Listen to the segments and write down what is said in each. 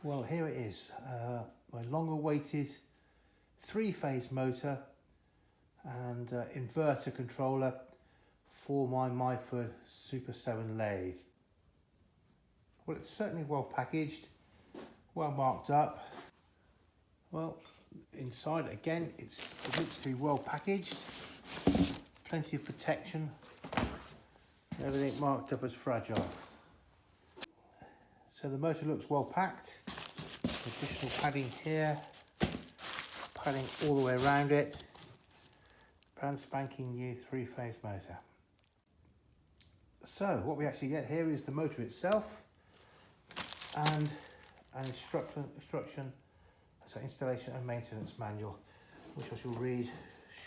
Well, here it is, my long-awaited three-phase motor and inverter controller for my Myford Super 7 lathe. Well, it's certainly well packaged, well marked up. Well, inside again, it looks to be well packaged, plenty of protection, everything marked up as fragile. So the motor looks well packed. Additional padding here, padding all the way around it. Brand spanking new three-phase motor. So what we actually get here is the motor itself and an instruction, so installation and maintenance manual, which I shall read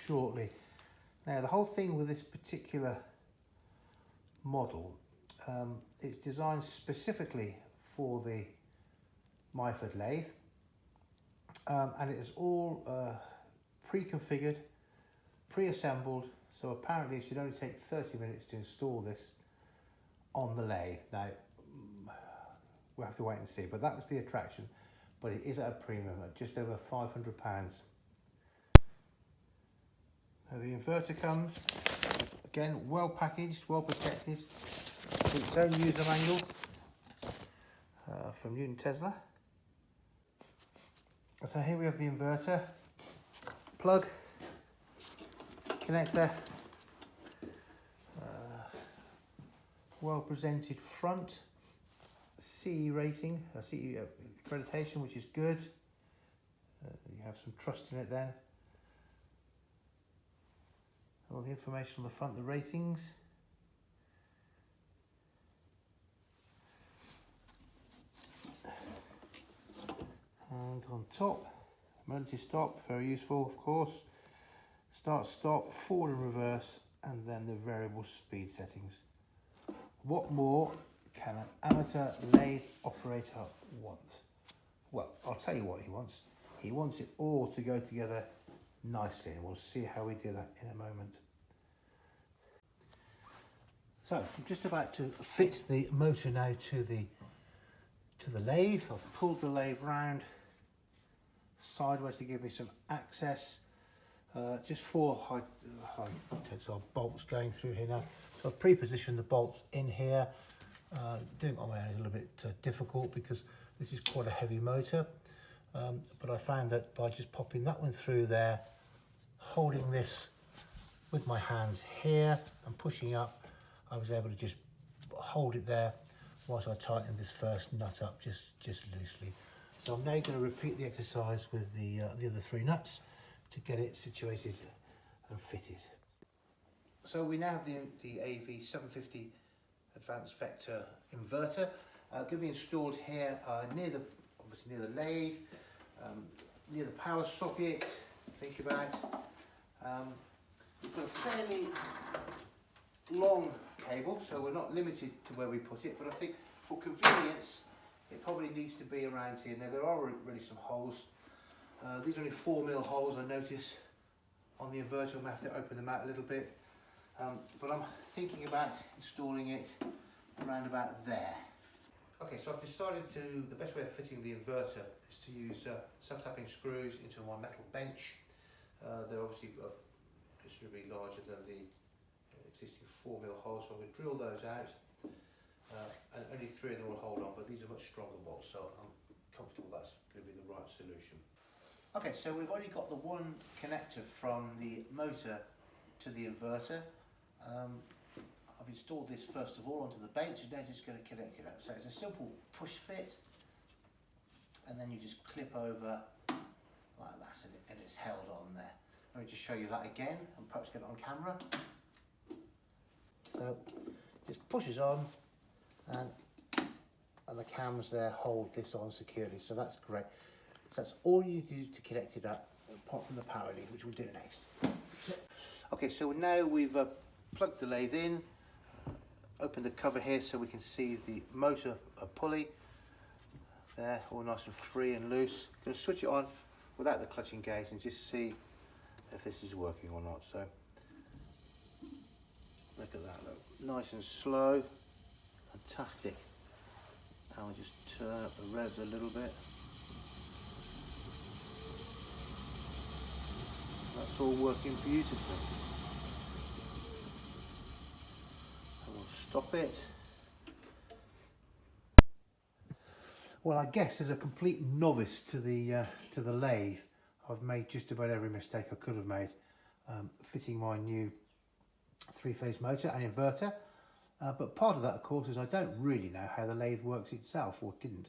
shortly. Now the whole thing with this particular model, it's designed specifically for the Myford lathe, and it is all pre-configured, pre-assembled, so apparently it should only take 30 minutes to install this on the lathe. Now we'll have to wait and see, but that was the attraction, but it is at a premium at just over £500. Now the inverter comes again well packaged, well protected, with its own user manual from Nelson Tesla. So here we have the inverter, plug, connector, well presented front, CE rating, CE accreditation, which is good. You have some trust in it then. All the information on the front, the ratings. And on top, emergency stop, very useful of course. Start, stop, forward and reverse, and then the variable speed settings. What more can an amateur lathe operator want? Well, I'll tell you what he wants. He wants it all to go together nicely, and we'll see how we do that in a moment. So I'm just about to fit the motor now to the lathe. I've pulled the lathe round sideways to give me some access. Just four high tensile bolts going through here now. So I've pre-positioned the bolts in here. Doing it on my own is a little bit difficult because this is quite a heavy motor. But I found that by just popping that one through there, holding this with my hands here and pushing up, I was able to just hold it there whilst I tighten this first nut up just loosely. So I'm now going to repeat the exercise with the other three nuts to get it situated and fitted. So we now have the AV750 advanced vector inverter going to be installed here obviously near the lathe, near the power socket. Think about. We've got a fairly long cable, so we're not limited to where we put it, but I think for convenience it probably needs to be around here. Now there are really some holes. These are only 4mm holes, I notice on the inverter. I'm going to have to open them out a little bit, but I'm thinking about installing it around about there. Okay, so I've decided the best way of fitting the inverter is to use self-tapping screws into my metal bench. They're obviously considerably larger than the existing 4mm holes, so I'm going to drill those out, and only 3 of them will hold on, but these are much stronger bolts, so I'm comfortable that's going to be the right solution. Okay, so we've already got the one connector from the motor to the inverter. I've installed this first of all onto the bench, and then just going to connect it out. So it's a simple push fit, and then you just clip over like that, and it's held on there. Let me just show you that again, and perhaps get it on camera. So just pushes on, and the cams there hold this on securely, so that's great. So that's all you need to do to connect it up, apart from the power lead, which we'll do next. Okay, so now we've plugged the lathe in, opened the cover here so we can see the motor pulley there, all nice and free and loose. Going to switch it on without the clutch engaged and just see if this is working or not. So look at that, look, nice and slow, fantastic. I'll just turn up the revs a little bit. That's all working beautifully. And we'll stop it. Well, I guess as a complete novice to the lathe, I've made just about every mistake I could have made fitting my new three-phase motor and inverter. But part of that, of course, is I don't really know how the lathe works itself, or didn't.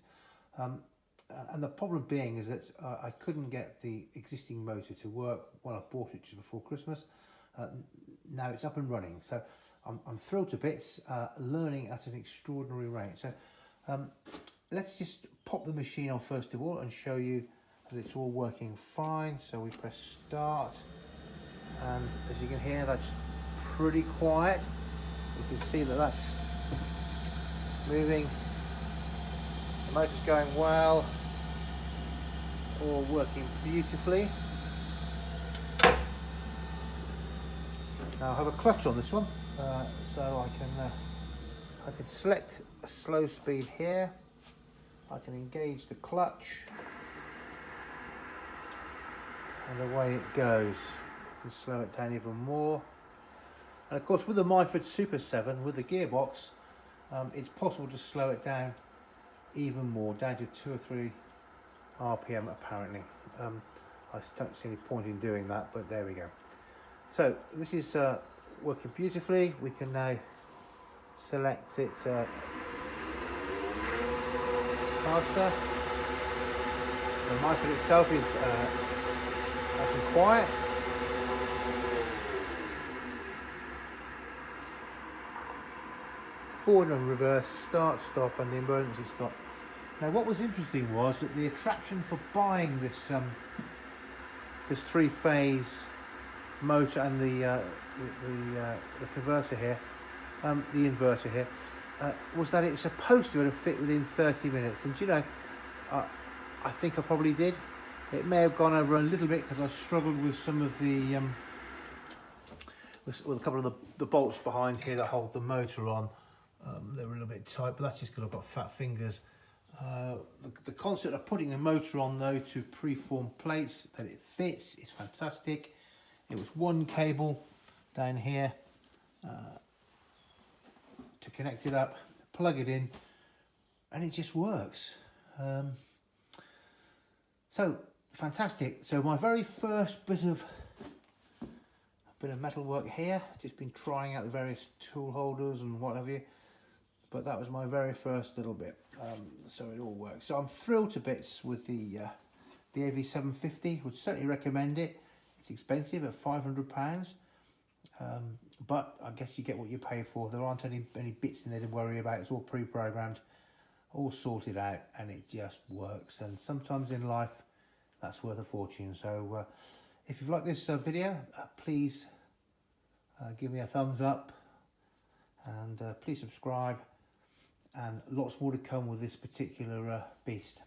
And the problem being is that I couldn't get the existing motor to work when I bought it just before Christmas. Now it's up and running, so I'm thrilled to bits, learning at an extraordinary rate. So let's just pop the machine on first of all and show you that it's all working fine. So we press start, and as you can hear, that's pretty quiet. You can see that that's moving. The motor's going well, all working beautifully. Now I have a clutch on this one, so I can select a slow speed here. I can engage the clutch, and away it goes. You can slow it down even more. And of course, with the Myford Super 7, with the gearbox, it's possible to slow it down even more, down to 2 or 3 RPM apparently. I don't see any point in doing that, but there we go. So this is working beautifully. We can now select it faster. The Myford itself is nice and quiet. Forward and reverse, start, stop, and the emergency stop. Now, what was interesting was that the attraction for buying this this three-phase motor and the converter here, the inverter here, was that it's supposed to fit within 30 minutes. And you know, I think I probably did. It may have gone over a little bit because I struggled with some of the with a couple of the bolts behind here that hold the motor on. They were a little bit tight, but that's just because I've got fat fingers. The concept of putting the motor on though to pre-form plates that it fits is fantastic. It was one cable down here to connect it up, plug it in, and it just works. So fantastic. So my very first bit of metal work here, just been trying out the various tool holders and what have you. But that was my very first little bit, so it all works. So I'm thrilled to bits with the AV750. Would certainly recommend it. It's expensive at £500, but I guess you get what you pay for. There aren't any bits in there to worry about. It's all pre-programmed, all sorted out, and it just works. And sometimes in life, that's worth a fortune. So if you've liked this video, please give me a thumbs up, and please subscribe. And lots more to come with this particular beast.